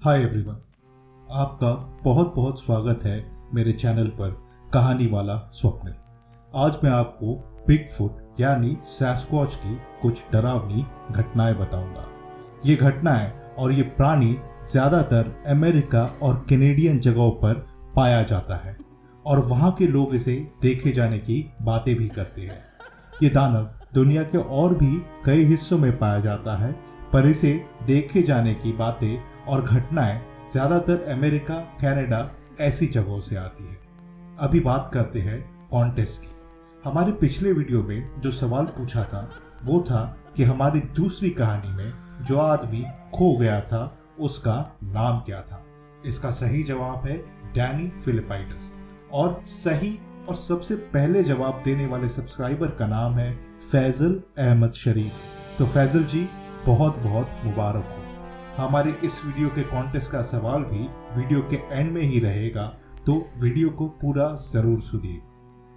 Hi everyone, आपका बहुत बहुत स्वागत है मेरे चैनल पर कहानी वाला स्वप्निल। आज मैं आपको बिगफुट यानी सैस्क्वॉच की कुछ डरावनी घटनाएं बताऊंगा। ये घटनाएं और ये प्राणी ज़्यादातर अमेरिका और कैनेडियन जगहों पर पाया जाता है और वहाँ के लोग इसे देखे जाने की बातें भी करते हैं। ये दानव दुनिया के और भी कई हिस्सों में पाया जाता है, पर इसे देखे जाने की बातें और घटनाएं ज़्यादातर अमेरिका, कनाडा ऐसी जगहों से आती है। अभी बात करते हैं कॉन्टेस्ट की। हमारे पिछले वीडियो में जो सवाल पूछा था वो था कि हमारी दूसरी कहानी में जो आदमी खो गया था उसका नाम क्या था। इसका सही जवाब है डैनी फिलिपाइडस और सही और सबसे पहले जवाब देने वाले सब्सक्राइबर का नाम है फैजल अहमद शरीफ। तो फैजल जी, बहुत बहुत मुबारक हो। हमारे इस वीडियो के कॉन्टेस्ट का सवाल भी वीडियो के एंड में ही रहेगा, तो वीडियो को पूरा ज़रूर सुनिए।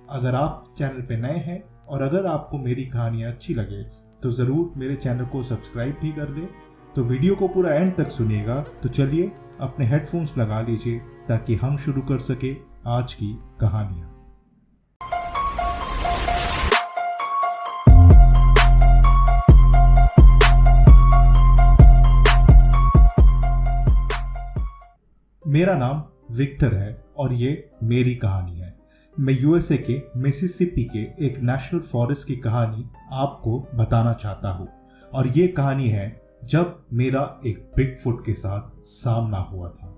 अगर आप चैनल पे नए हैं और अगर आपको मेरी कहानियाँ अच्छी लगे तो ज़रूर मेरे चैनल को सब्सक्राइब भी कर ले। तो वीडियो को पूरा एंड तक सुनिएगा। तो चलिए अपने हेडफोन्स लगा लीजिए ताकि हम शुरू कर सके आज की कहानियाँ। मेरा नाम विक्टर है और ये मेरी कहानी है। मैं यूएसए के मिसिसिपी के एक नेशनल फॉरेस्ट की कहानी आपको बताना चाहता हूँ और ये कहानी है जब मेरा एक बिगफुट के साथ सामना हुआ था।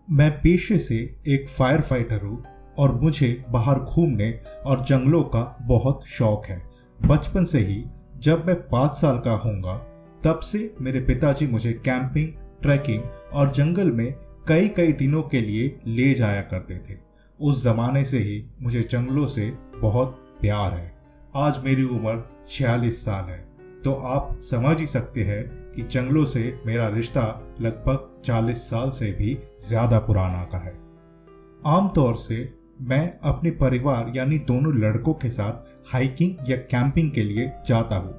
मैं पेशे से एक फायर फाइटर हूँ और मुझे बाहर घूमने और जंगलों का बहुत शौक है। बचपन से ही जब मैं 5 साल का होऊंगा तब से मेरे पिताजी मुझे कैंपिंग, ट्रैकिंग और जंगल में कई दिनों के लिए ले जाया करते थे। उस जमाने से ही मुझे जंगलों से बहुत प्यार है। आज मेरी उम्र 46 साल है, तो आप समझ ही सकते हैं कि जंगलों से मेरा रिश्ता लगभग 40 साल से भी ज्यादा पुराना का है। आमतौर से मैं अपने परिवार यानी दोनों लड़कों के साथ हाइकिंग या कैंपिंग के लिए जाता हूँ,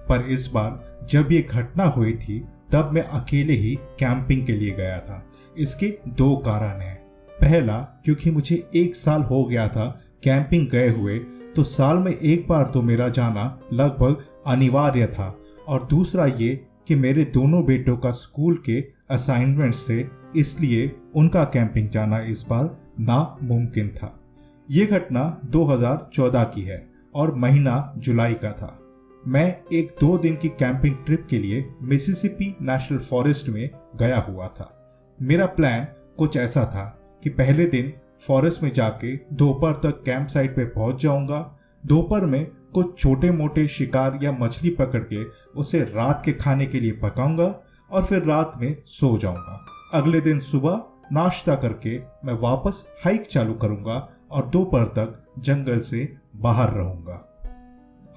पर इस बार जब ये घटना हुई थी तब मैं अकेले ही कैंपिंग के लिए गया था। इसके 2 कारण हैं। पहला, क्योंकि मुझे 1 साल हो गया था कैंपिंग गए हुए, तो साल में एक बार तो मेरा जाना लगभग अनिवार्य था। और दूसरा ये कि मेरे दोनों बेटों का स्कूल के असाइनमेंट से, इसलिए उनका कैंपिंग जाना इस बार नामुमकिन था। ये घटना 2014 की है और महीना जुलाई का था। मैं एक 2 दिन की कैंपिंग ट्रिप के लिए मिसिसिपी नेशनल फॉरेस्ट में गया हुआ था। मेरा प्लान कुछ ऐसा था कि पहले दिन फॉरेस्ट में जाके दोपहर तक कैंप साइट पे पहुंच जाऊंगा। दोपहर में कुछ छोटे मोटे शिकार या मछली पकड़ के उसे रात के खाने के लिए पकाऊंगा और फिर रात में सो जाऊंगा। अगले दिन सुबह नाश्ता करके मैं वापस हाइक चालू करूंगा और दोपहर तक जंगल से बाहर रहूंगा।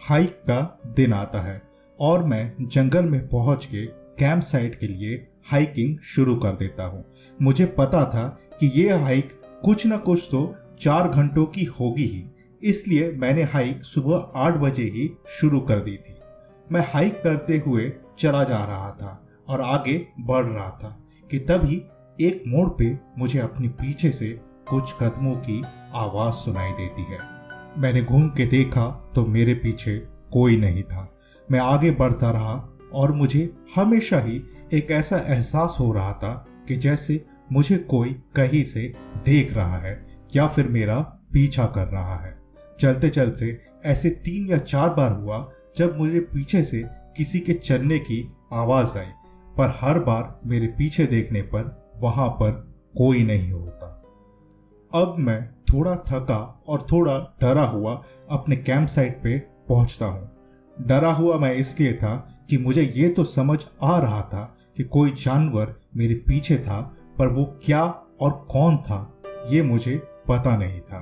हाइक का दिन आता है और मैं जंगल में पहुंच के कैंप साइट के लिए हाइकिंग शुरू कर देता हूं। मुझे पता था कि ये हाइक कुछ न कुछ तो 4 घंटों की होगी ही, इसलिए मैंने हाइक सुबह 8 बजे ही शुरू कर दी थी। मैं हाइक करते हुए चला जा रहा था और आगे बढ़ रहा था कि तभी एक मोड़ पे मुझे अपने पीछे से कुछ कदमों की आवाज सुनाई देती है। मैंने घूम के देखा तो मेरे पीछे कोई नहीं था। मैं आगे बढ़ता रहा और मुझे हमेशा ही एक ऐसा एहसास हो रहा था कि जैसे मुझे कोई कहीं से देख रहा है या फिर मेरा पीछा कर रहा है। चलते चलते ऐसे 3 या 4 बार हुआ जब मुझे पीछे से किसी के चलने की आवाज आई, पर हर बार मेरे पीछे देखने पर वहां पर कोई नहीं होता। अब मैं थोड़ा थका और थोड़ा डरा हुआ अपने कैंप साइट पे पहुंचता हूं। डरा हुआ मैं इसलिए था कि मुझे ये तो समझ आ रहा था कि कोई जानवर मेरे पीछे था, पर वो क्या और कौन था ये मुझे पता नहीं था,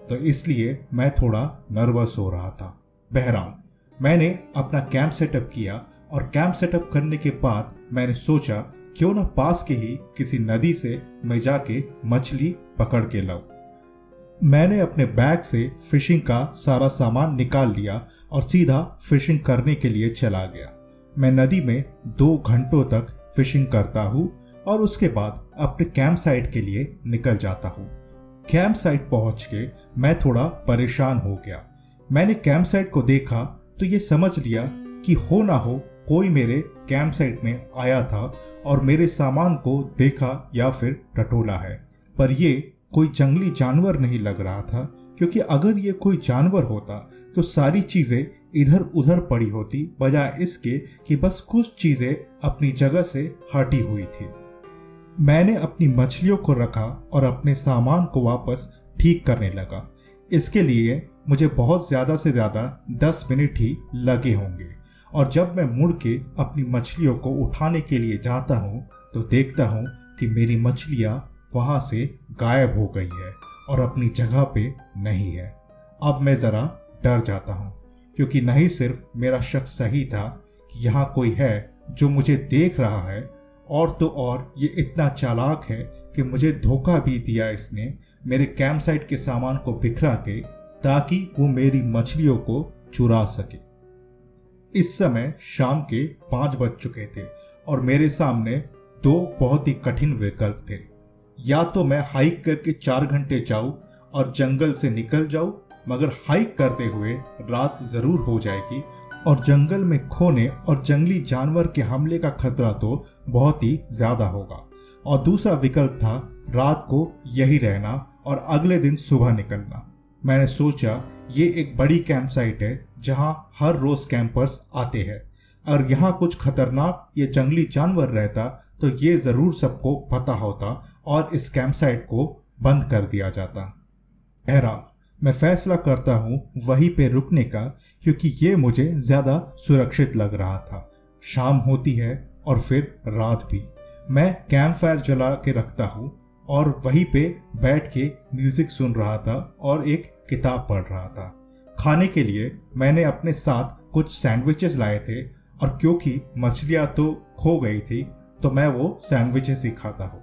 तो इसलिए मैं थोड़ा नर्वस हो रहा था। बहरहाल मैंने अपना कैंप सेटअप किया और कैंप सेटअप करने के बाद मैंने सोचा क्यों न पास के ही किसी नदी से मैं जाके मछली पकड़ के लाऊं। मैंने अपने बैग से फिशिंग का सारा सामान निकाल लिया और सीधा फिशिंग करने के लिए चला गया। मैं नदी में 2 घंटों तक फिशिंग करता हूँ और उसके बाद अपने कैंप साइट के लिए निकल जाता हूँ। कैंप साइट पहुंच के मैं थोड़ा परेशान हो गया। मैंने कैंप साइट को देखा तो ये समझ लिया कि हो ना हो कोई मेरे कैंप साइट में आया था और मेरे सामान को देखा या फिर टटोला है। पर ये कोई जंगली जानवर नहीं लग रहा था, क्योंकि अगर ये कोई जानवर होता तो सारी चीजें इधर उधर पड़ी होती, बजाय इसके कि बस कुछ चीजें अपनी जगह से हटी हुई थी। मैंने अपनी मछलियों को रखा और अपने सामान को वापस ठीक करने लगा। इसके लिए मुझे बहुत ज्यादा से ज्यादा 10 मिनट ही लगे होंगे। और जब मैं मुड़ के अपनी मछलियों को उठाने के लिए जाता हूँ तो देखता हूँ कि मेरी मछलियाँ वहां से गायब हो गई है और अपनी जगह पे नहीं है। अब मैं जरा डर जाता हूँ, क्योंकि नहीं सिर्फ मेरा शक सही था कि यहाँ कोई है जो मुझे देख रहा है, और तो और ये इतना चालाक है कि मुझे धोखा भी दिया इसने मेरे कैंप साइट के सामान को बिखरा के, ताकि वो मेरी मछलियों को चुरा सके। इस समय शाम के 5 बज चुके थे और मेरे सामने 2 बहुत ही कठिन विकल्प थे। या तो मैं हाइक करके 4 घंटे जाऊं और जंगल से निकल जाऊं, मगर हाइक करते हुए रात जरूर हो जाएगी और जंगल में खोने और जंगली जानवर के हमले का खतरा तो बहुत ही ज्यादा होगा। और दूसरा विकल्प था रात को यही रहना और अगले दिन सुबह निकलना। मैंने सोचा ये एक बड़ी कैंप साइट है जहां हर रोज कैंपर्स आते हैं, और यहाँ कुछ खतरनाक या जंगली जानवर रहता तो ये जरूर सबको पता होता और इस कैंप साइट को बंद कर दिया जाता। बहरहाल मैं फैसला करता हूँ वहीं पे रुकने का, क्योंकि ये मुझे ज्यादा सुरक्षित लग रहा था। शाम होती है और फिर रात भी। मैं कैंप फायर जला के रखता हूँ और वहीं पे बैठ के म्यूजिक सुन रहा था और एक किताब पढ़ रहा था। खाने के लिए मैंने अपने साथ कुछ सैंडविचेस लाए थे, और क्योंकि मछलियाँ तो खो गई थी तो मैं वो सैंडविचेस ही खाता हूँ।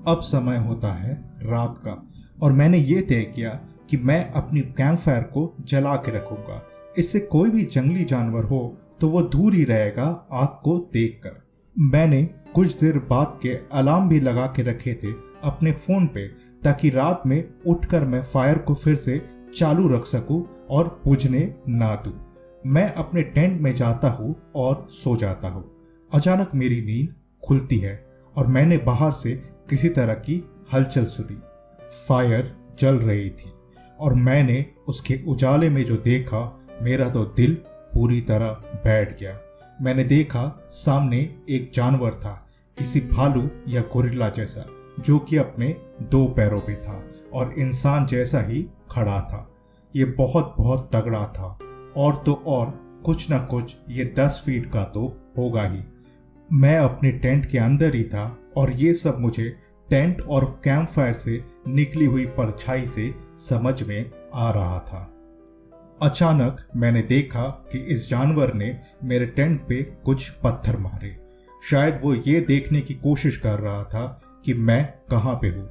अब समय होता है रात का और मैंने ये तय किया कि मैं अपनी कैंप फायर को जला के रखूंगा। इससे कोई भी जंगली जानवर हो तो वो दूर ही रहेगा आग को देखकर। मैंने कुछ देर बाद के अलार्म भी लगा के रखे थे अपने फोन पे, ताकि रात में उठकर मैं फायर को फिर से चालू रख सकूं और बुझने ना दूं। मैं अपने टेंट में जाता हूं और सो जाता हूं। अचानक मेरी नींद खुलती है और मैंने बाहर से किसी तरह की हलचल सुनी। फायर जल रही थी और मैंने उसके उजाले में जो देखा, मेरा तो दिल पूरी तरह बैठ गया। मैंने देखा सामने एक जानवर था, किसी भालू या गोरिल्ला जैसा, जो कि अपने 2 पैरों पे था और इंसान जैसा ही खड़ा था। ये बहुत बहुत तगड़ा था, और तो और कुछ ना कुछ ये 10 फीट का तो होगा ही। मैं अपने टेंट के अंदर ही था और ये सब मुझे टेंट और कैंप फायर से निकली हुई परछाई से समझ में आ रहा था। अचानक मैंने देखा कि इस जानवर ने मेरे टेंट पे कुछ पत्थर मारे। शायद वो ये देखने की कोशिश कर रहा था कि मैं कहाँ पे हूँ।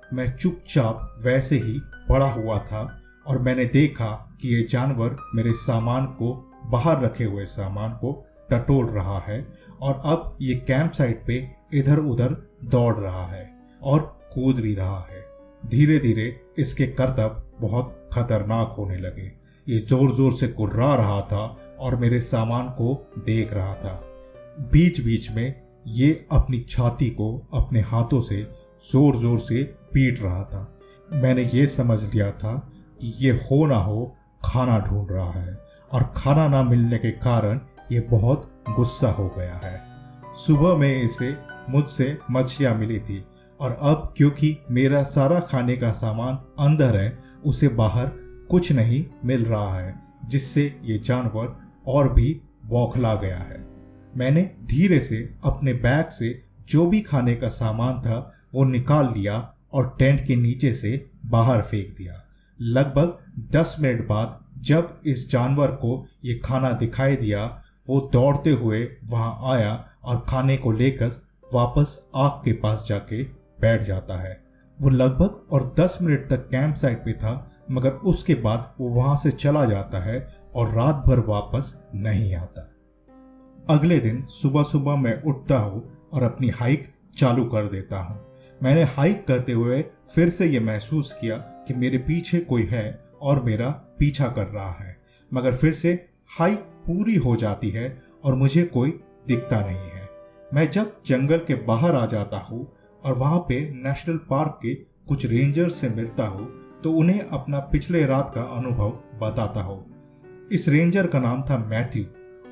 मैं चुपचाप वैसे ही पड़ा हुआ था और मैंने देखा कि ये जानवर मेरे सामान को, बाहर रखे हुए सामान को टटोल रहा है और अब ये कैंप साइट पे इधर उधर दौड़ रहा है और कूद भी रहा है। धीरे धीरे इसके करतब बहुत खतरनाक होने लगे। ये जोर जोर से कुर्रा रहा था और मेरे सामान को देख रहा था। बीच बीच में ये अपनी छाती को अपने हाथों से जोर जोर से पीट रहा था। मैंने ये समझ लिया था कि ये हो ना हो खाना ढूंढ रहा है और खाना ना मिलने के कारण ये बहुत गुस्सा हो गया है। सुबह में इसे मुझसे मछलियाँ मिली थी और अब क्योंकि मेरा सारा खाने का सामान अंदर है, उसे बाहर कुछ नहीं मिल रहा है, जिससे ये जानवर और भी बौखला गया है। मैंने धीरे से अपने बैग से जो भी खाने का सामान था वो निकाल लिया और टेंट के नीचे से बाहर फेंक दिया। लगभग 10 मिनट बाद जब इस जानवर को ये खाना दिखाई दिया, वो दौड़ते हुए वहां आया और खाने को लेकर वापस आग के पास जाके बैठ जाता है। वो लगभग और 10 मिनट तक कैंप साइट पे था, मगर उसके बाद वो वहां से चला जाता है और रात भर वापस नहीं आता। अगले दिन सुबह सुबह मैं उठता हूँ और अपनी हाइक चालू कर देता हूँ। मैंने हाइक करते हुए फिर से ये महसूस किया कि मेरे पीछे कोई है और मेरा पीछा कर रहा है, मगर फिर से हाइक पूरी हो जाती है और मुझे कोई दिखता नहीं है। मैं जब जंगल के बाहर आ जाता हूँ और वहाँ पे नेशनल पार्क के कुछ रेंजर्स से मिलता हूँ तो उन्हें अपना पिछले रात का अनुभव बताता हूँ। इस रेंजर का नाम था मैथ्यू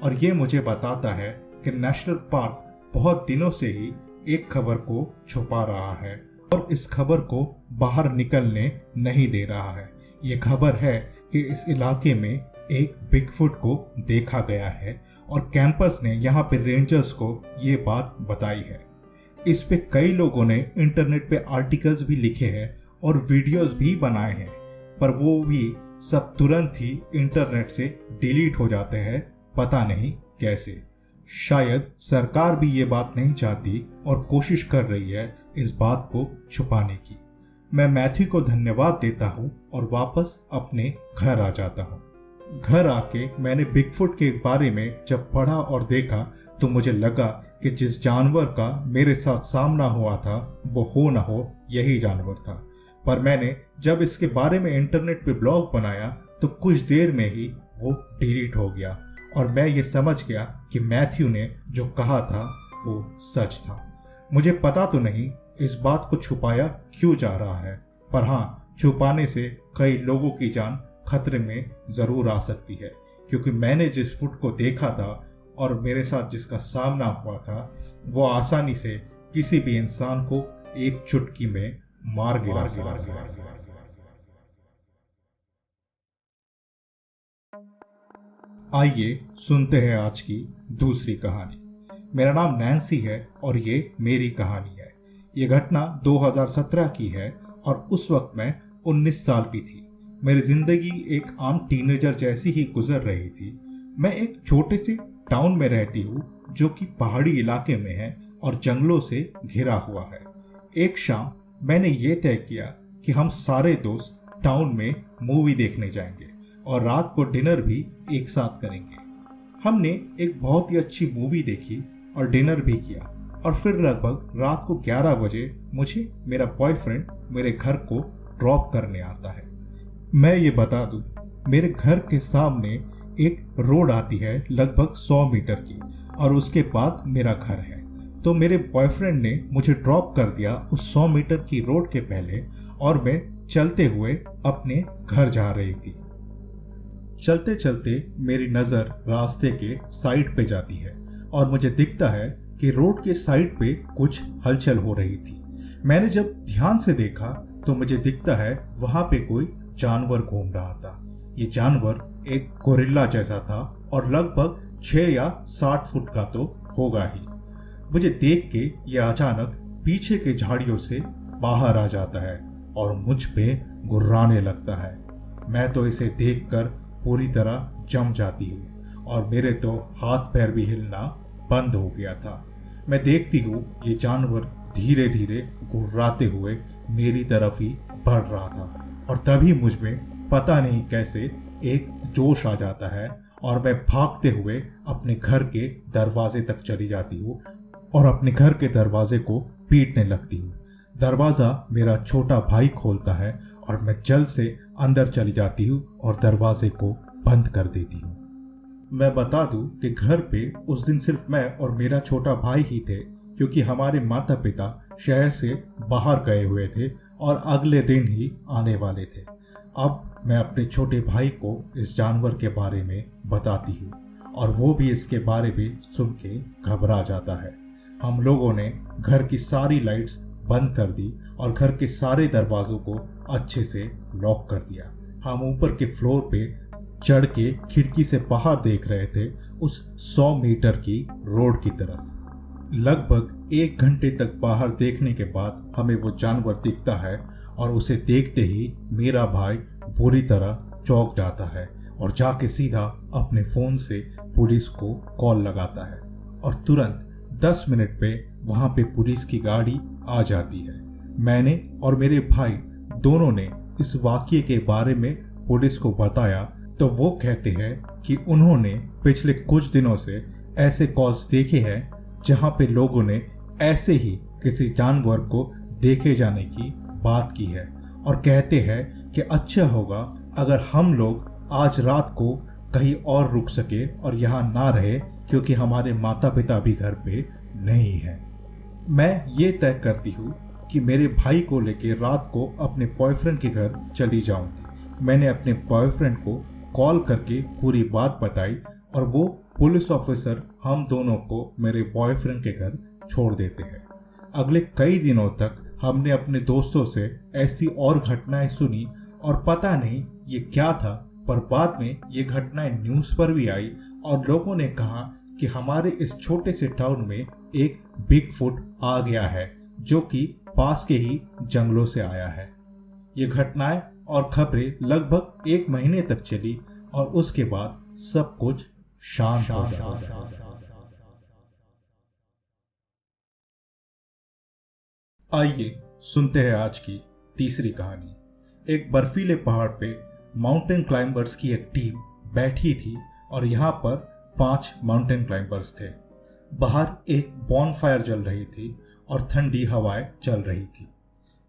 और ये मुझे बताता है कि नेशनल पार्क बहुत दिनों से ही एक खबर को छुपा रहा है और इस खबर को बाहर निकलने नहीं दे रहा है। ये खबर है कि इस इलाके में एक बिगफुट को देखा गया है और कैंपर्स ने यहाँ पे रेंजर्स को ये बात बताई है। इस पे कई लोगों ने इंटरनेट पे आर्टिकल्स भी लिखे हैं और वीडियोस भी बनाए हैं, पर वो भी सब तुरंत ही इंटरनेट से डिलीट हो जाते हैं, पता नहीं कैसे। शायद सरकार भी ये बात नहीं चाहती और कोशिश कर रही है इस बात को छुपाने की। मैं मैथ्यू को धन्यवाद देता हूँ और वापस अपने घर आ जाता हूँ। घर आके मैंने बिगफुट के बारे में जब पढ़ा और देखा तो मुझे लगा कि जिस जानवर का मेरे साथ सामना हुआ था वो हो ना हो यही जानवर था। पर मैंने जब इसके बारे में इंटरनेट पे ब्लॉग बनाया तो कुछ देर में ही वो डिलीट हो गया और मैं ये समझ गया कि मैथ्यू ने जो कहा था वो सच था। मुझे पता तो नहीं इस बात को छुपाया क्यों जा रहा है, पर हाँ, छुपाने से कई लोगों की जान खतरे में जरूर आ सकती है, क्योंकि मैंने जिस फुट को देखा था और मेरे साथ जिसका सामना हुआ था वो आसानी से किसी भी इंसान को एक चुटकी में मार गिरा। आइए सुनते हैं आज की दूसरी कहानी। मेरा नाम नैन्सी है और ये मेरी कहानी है। ये घटना 2017 की है और उस वक्त मैं 19 साल की थी। मेरी जिंदगी एक आम टीनेजर जैसी ही गुजर रही थी। मैं एक छोटे से टाउन में रहती हूँ जो कि पहाड़ी इलाके में है और जंगलों से घिरा हुआ है। एक शाम मैंने ये तय किया कि हम सारे दोस्त टाउन में मूवी देखने जाएंगे और रात को डिनर भी एक साथ करेंगे। हमने एक बहुत ही अच्छी मूवी देखी और डिनर भी किया और फिर लगभग रात को 11 बजे मुझे मेरा बॉयफ्रेंड मेरे घर को ड्रॉप करने आता है। मैं ये बता दूं, मेरे घर के सामने एक रोड आती है लगभग 100 मीटर की और उसके बाद मेरा घर है। तो मेरे बॉयफ्रेंड ने मुझे ड्रॉप कर दिया उस 100 मीटर की रोड के पहले और मैं चलते हुए अपने घर जा रही थी। चलते चलते मेरी नज़र रास्ते के साइड पे जाती है और मुझे दिखता है कि रोड के साइड पे कुछ हलचल हो रही थी। मैंने जब ध्यान से देखा तो मुझे दिखता है वहां पे कोई जानवर घूम रहा था। ये जानवर एक गोरिल्ला जैसा था और लगभग 6 या 60 फुट का तो होगा ही। मुझे देख के ये अचानक पीछे के झाड़ियों से बाहर आ जाता है और मुझ पे गुर्राने लगता है। मैं तो इसे देखकर पूरी तरह जम जाती हूँ और मेरे तो हाथ पैर भी हिलना बंद हो गया था। मैं देखती हूँ ये जानवर धीरे धीरे गुर्राते हुए मेरी तरफ ही बढ़ रहा था और तभी मुझ में पता नहीं कैसे एक जोश आ जाता है और मैं भागते हुए अपने घर के दरवाजे तक चली जाती हूँ और अपने घर के दरवाजे को पीटने लगती हूँ। दरवाज़ा मेरा छोटा भाई खोलता है और मैं जल्द से अंदर चली जाती हूँ और दरवाजे को बंद कर देती हूँ। मैं बता दूँ कि घर पे उस दिन सिर्फ मैं और मेरा छोटा भाई ही थे, क्योंकि हमारे माता पिता शहर से बाहर गए हुए थे और अगले दिन ही आने वाले थे। अब मैं अपने छोटे भाई को इस जानवर के बारे में बताती हूँ और वो भी इसके बारे में सुन के घबरा जाता है। हम लोगों ने घर की सारी लाइट्स बंद कर दी और घर के सारे दरवाजों को अच्छे से लॉक कर दिया। हम ऊपर के फ्लोर पे चढ़ के खिड़की से बाहर देख रहे थे उस 100 मीटर की रोड की तरफ। लगभग 1 घंटे तक बाहर देखने के बाद हमें वो जानवर दिखता है और उसे देखते ही मेरा भाई बुरी तरह चौंक जाता है और जाके सीधा अपने फोन से पुलिस को कॉल लगाता है और तुरंत 10 मिनट पे वहां पे पुलिस की गाड़ी आ जाती है। मैंने और मेरे भाई दोनों ने इस वाकये के बारे में पुलिस को बताया तो वो कहते हैं कि उन्होंने पिछले कुछ दिनों से ऐसे कॉल्स देखे हैं जहां पे लोगों ने ऐसे ही किसी जानवर को देखे जाने की बात की है और कहते हैं कि अच्छा होगा अगर हम लोग आज रात को कहीं और रुक सके और यहाँ ना रहे, क्योंकि हमारे माता पिता भी घर पे नहीं हैं। मैं ये तय करती हूँ कि मेरे भाई को लेके रात को अपने बॉयफ्रेंड के घर चली जाऊंगी। मैंने अपने बॉयफ्रेंड को कॉल करके पूरी बात बताई और वो पुलिस ऑफिसर हम दोनों को मेरे बॉयफ्रेंड के घर छोड़ देते हैं। अगले कई दिनों तक हमने अपने दोस्तों से ऐसी और घटनाएं सुनी और पता नहीं ये क्या था, पर बाद में ये घटनाएं न्यूज़ पर भी आई और लोगों ने कहा कि हमारे इस छोटे से टाउन में एक बिगफुट आ गया है जो कि पास के ही जंगलों से आया है। ये घटनाएं और खबरें लगभग 1 महीने तक चली और उसके बाद सब कुछ शांत हो जाता। आइए सुनते हैं आज की तीसरी कहानी। एक बर्फीले पहाड़ पे माउंटेन क्लाइंबर्स की एक टीम बैठी थी और यहाँ पर 5 माउंटेन क्लाइंबर्स थे। बाहर एक बॉनफायर जल रही थी और ठंडी हवाएं चल रही थी।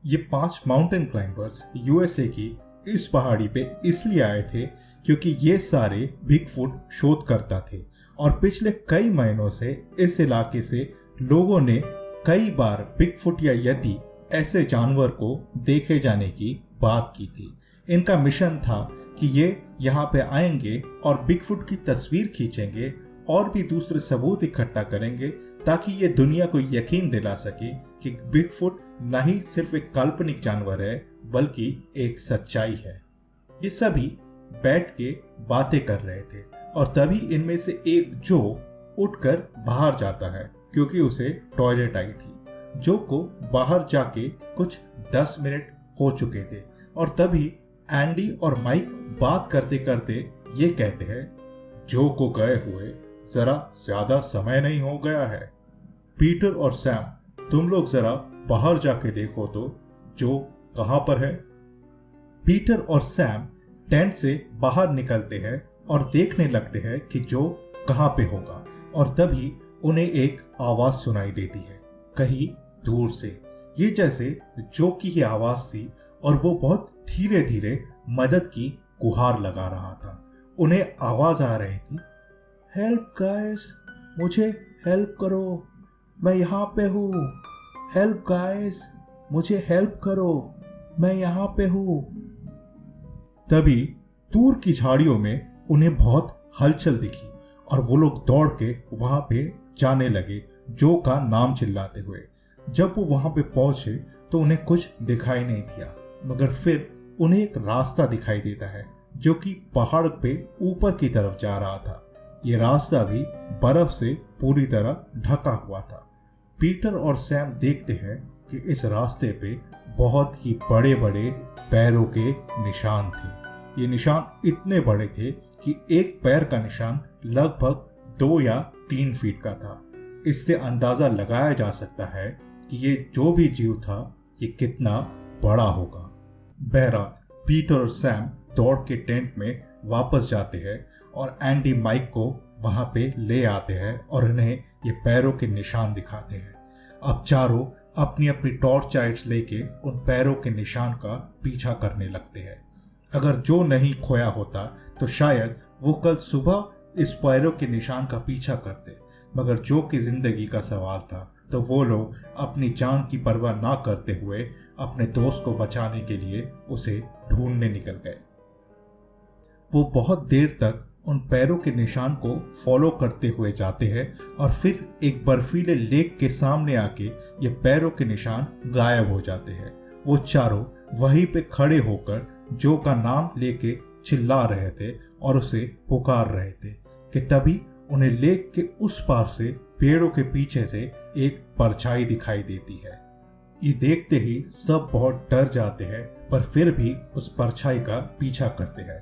ये 5 माउंटेन क्लाइंबर्स यूएसए की इस पहाड़ी पे इसलिए आए थे क्योंकि ये सारे बिगफुट शोधकर्ता थे और पिछले कई महीनों से इस इलाके से लोगों ने कई बार बिगफुट या यति ऐसे जानवर को देखे जाने की बात की थी। इनका मिशन था कि ये यहाँ पे आएंगे और बिगफुट की तस्वीर खींचेंगे और भी दूसरे सबूत इकट्ठा करेंगे ताकि ये दुनिया को यकीन दिला सके कि बिगफुट न ही सिर्फ एक काल्पनिक जानवर है बल्कि एक सच्चाई है। ये सभी बैठ के बातें कर रहे थे और तभी इनमें से एक जो उठकर बाहर जाता है क्योंकि उसे टॉयलेट आई थी। जो को बाहर जाके कुछ 10 मिनट हो चुके थे और तभी एंडी और माइक बात करते करते ये कहते हैं, जो को गए हुए जरा ज्यादा समय नहीं हो गया है। पीटर और सैम, तुम लोग जरा बाहर जाके देखो तो जो कहां पर है। पीटर और सैम टेंट से बाहर निकलते हैं और देखने लगते हैं कि जो कहां पे होगा और तभी उन्हें एक आवाज सुनाई देती है कहीं दूर से। ये जैसे जो की ही आवाज थी और वो बहुत धीरे धीरे मदद की गुहार लगा रहा था। उन्हें आवाज आ रही थी, हेल्प गाइस, मुझे हेल्प करो, मैं यहाँ पे हूँ। हेल्प गाइस, मुझे हेल्प करो, मैं यहाँ पे हूँ। तभी दूर की झाड़ियों में उन्हें बहुत हलचल दिखी और वो लोग दौड़ के वहां पे जाने लगे जो का नाम चिल्लाते हुए। जब वो वहां पे पहुंचे तो उन्हें कुछ दिखाई नहीं दिया, मगर फिर उन्हें एक रास्ता दिखाई देता है जो कि पहाड़ पे ऊपर की तरफ जा रहा था। ये रास्ता भी बर्फ से पूरी तरह ढका हुआ था। पीटर और सैम देखते हैं कि इस रास्ते पे बहुत ही बड़े बड़े पैरों के निशान थे। ये निशान इतने बड़े थे कि एक पैर का निशान लगभग 2 या 3 फीट का था। इससे अंदाजा लगाया जा सकता है कि ये जो भी जीव था ये कितना बड़ा होगा। बहरहाल पीटर और सैम दौड़ के टेंट में वापस जाते हैं और एंडी माइक को वहां पे ले आते हैं और उन्हें ये पैरों के निशान दिखाते हैं। अब चारों अपनी अपनी टॉर्च लाइट्स लेके उन पैरों के निशान का पीछा करने लगते हैं। अगर जो नहीं खोया होता तो शायद वो कल सुबह इस पैरों के निशान का पीछा करते, मगर जो कि जिंदगी का सवाल था तो वो लोग अपनी जान की परवाह ना करते हुए अपने दोस्त को बचाने के लिए उसे ढूंढने निकल गए। वो बहुत देर तक उन पैरों के निशान को फॉलो करते हुए जाते हैं और फिर एक बर्फीले लेक के सामने आके ये पैरों के निशान गायब हो जाते हैं। वो चारों वहीं पे खड़े होकर जो का नाम लेके चिल्ला रहे थे और उसे पुकार रहे थे कि तभी उन्हें लेक के उस पार से पेड़ों के पीछे से एक परछाई दिखाई देती है। ये देखते ही सब बहुत डर जाते हैं पर फिर भी उस परछाई का पीछा करते हैं।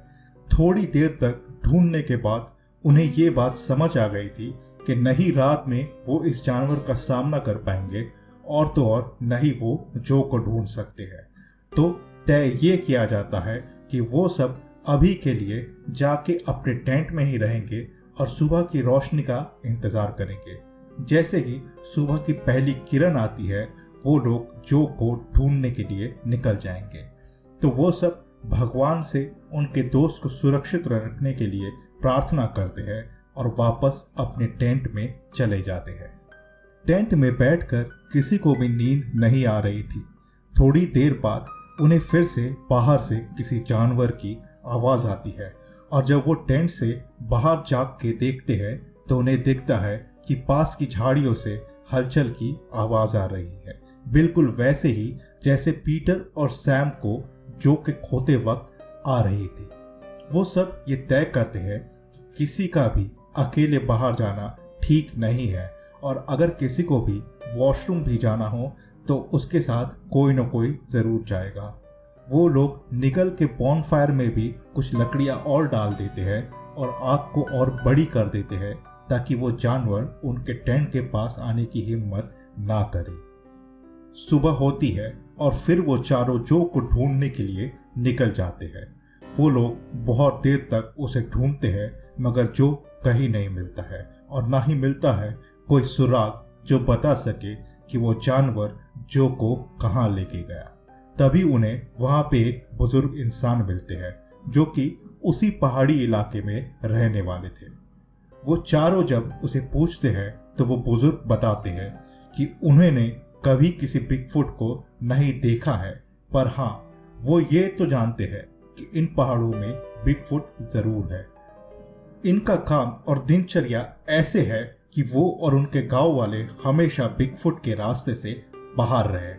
थोड़ी देर तक ढूंढने के बाद उन्हें ये बात समझ आ गई थी कि नहीं रात में वो इस जानवर का सामना कर पाएंगे और तो और नहीं वो जो को ढूंढ सकते हैं। तो तय ये किया जाता है कि वो सब अभी के लिए जाके अपने टेंट में ही रहेंगे और सुबह की रोशनी का इंतजार करेंगे। जैसे ही सुबह की पहली किरण आती है वो लोग जो को ढूंढने के लिए निकल जाएंगे। तो वो सब भगवान से उनके दोस्त को सुरक्षित रखने के लिए प्रार्थना करते हैं और वापस अपने टेंट में चले जाते हैं। टेंट में बैठकर किसी को भी नींद नहीं आ रही थी। थोड़ी देर बाद उन्हें फिर से बाहर से किसी जानवर की आवाज आती है और जब वो टेंट से बाहर झांक के देखते हैं तो उन्हें दिखता है कि पास की झाड़ियों से हलचल की आवाज आ रही है, बिल्कुल वैसे ही जैसे पीटर और सैम को जो के खोते वक्त आ रही थी। वो सब ये तय करते हैं कि किसी का भी अकेले बाहर जाना ठीक नहीं है और अगर किसी को भी वॉशरूम भी जाना हो तो उसके साथ कोई न कोई जरूर जाएगा। वो लोग निकल के बॉनफायर में भी कुछ लकड़ियां और डाल देते हैं और आग को और बड़ी कर देते हैं ताकि वो जानवर उनके टेंट के पास आने की हिम्मत ना करे। सुबह होती है और फिर वो चारों जो को ढूंढने के लिए निकल जाते हैं। वो लोग बहुत देर तक उसे ढूंढते हैं मगर जो कहीं नहीं मिलता है और ना ही मिलता है कोई सुराग जो बता सके कि वो जानवर जो को कहाँ लेके गया। तभी उन्हें वहां पे एक बुजुर्ग इंसान मिलते हैं जो कि उसी पहाड़ी इलाके में रहने वाले थे। वो चारों जब उसे पूछते हैं तो वो बुजुर्ग बताते हैं कि उन्होंने कभी किसी बिगफुट को नहीं देखा है, पर हाँ वो ये तो जानते हैं कि इन पहाड़ों में बिगफुट जरूर है। इनका काम और दिनचर्या ऐसे है कि वो और उनके गांव वाले हमेशा बिगफुट के रास्ते से बाहर रहे।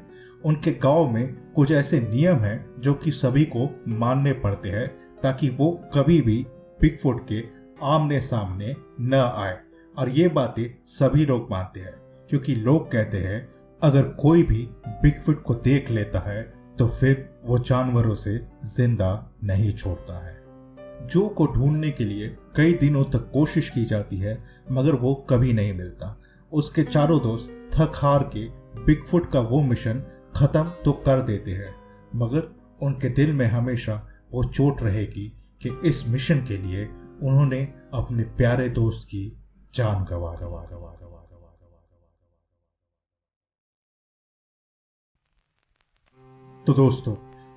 उनके गांव में कुछ ऐसे नियम हैं जो कि सभी को मानने पड़ते हैं ताकि वो कभी भी बिगफुट के आमने सामने न आए। और ये बातें सभी लोग मानते हैं क्योंकि लोग कहते हैं अगर कोई भी बिगफुट को देख लेता है तो फिर वो जानवरों से जिंदा नहीं छोड़ता है। जो को ढूंढने के लिए कई दिनों तक कोशिश की जाती है मगर वो कभी नहीं मिलता। उसके चारों दोस्त थक हार के बिगफुट का वो मिशन खत्म तो कर देते हैं मगर उनके दिल में हमेशा वो चोट रहेगी कि इस मिशन के लिए उन्होंने अपने प्यारे दोस्त की जान गवा। तो दोस्तों,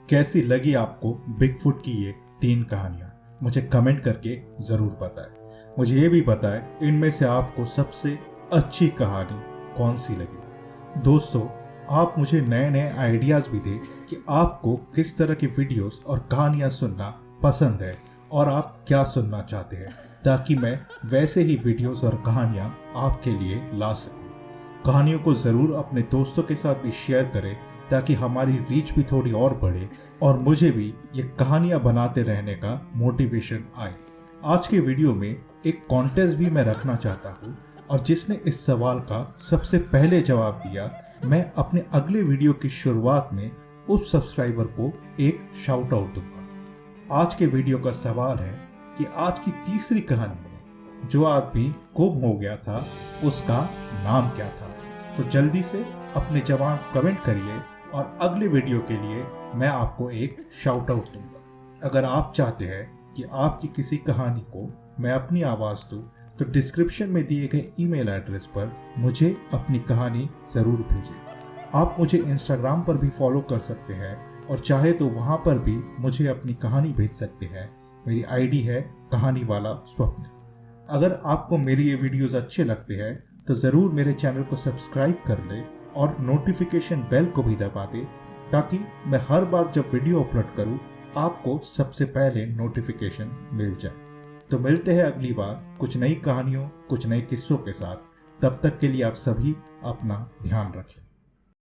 कैसी लगी आपको बिगफुट की ये 3 कहानियां? मुझे कमेंट करके जरूर बताएं। मुझे ये भी बताएं इनमें से आपको सबसे अच्छी कहानी कौन सी लगी। दोस्तों, आप मुझे नए नए आइडियाज भी दें कि आपको किस तरह की वीडियोस और कहानियां सुनना पसंद है और आप क्या सुनना चाहते हैं ताकि मैं वैसे ही वीडियोस और कहानियां आपके लिए ला सकूं। कहानियों को ज़रूर अपने दोस्तों के साथ भी शेयर करें ताकि हमारी रीच भी थोड़ी और बढ़े और मुझे भी ये कहानियां बनाते रहने का मोटिवेशन आए। आज के वीडियो में एक कॉन्टेस्ट भी मैं रखना चाहता हूँ और जिसने इस सवाल का सबसे पहले जवाब दिया मैं अपने अगले वीडियो की शुरुआत में उस सब्सक्राइबर को एक शाउट आउट दूंगा। आज के वीडियो का सवाल है कि आज की तीसरी कहानी में जो आदमी गुम हो गया था उसका नाम क्या था। तो जल्दी से अपने जवाब कमेंट करिए और अगले वीडियो के लिए मैं आपको एक शाउट आउट दूंगा। अगर आप चाहते हैं कि आपकी किसी कहानी को मैं अपनी आवाज़ दूं तो डिस्क्रिप्शन में दिए गए ईमेल एड्रेस पर मुझे अपनी कहानी ज़रूर भेजें। आप मुझे इंस्टाग्राम पर भी फॉलो कर सकते हैं और चाहे तो वहाँ पर भी मुझे अपनी कहानी भेज सकते हैं। मेरी आईडी है कहानी वाला स्वप्न। अगर आपको मेरी ये वीडियोस अच्छे लगते हैं तो ज़रूर मेरे चैनल को सब्सक्राइब कर लें और नोटिफिकेशन बेल को भी दबा दें ताकि मैं हर बार जब वीडियो अपलोड करूं आपको सबसे पहले नोटिफिकेशन मिल जाए। तो मिलते हैं अगली बार कुछ नई कहानियों कुछ नए किस्सों के साथ। तब तक के लिए आप सभी अपना ध्यान रखें।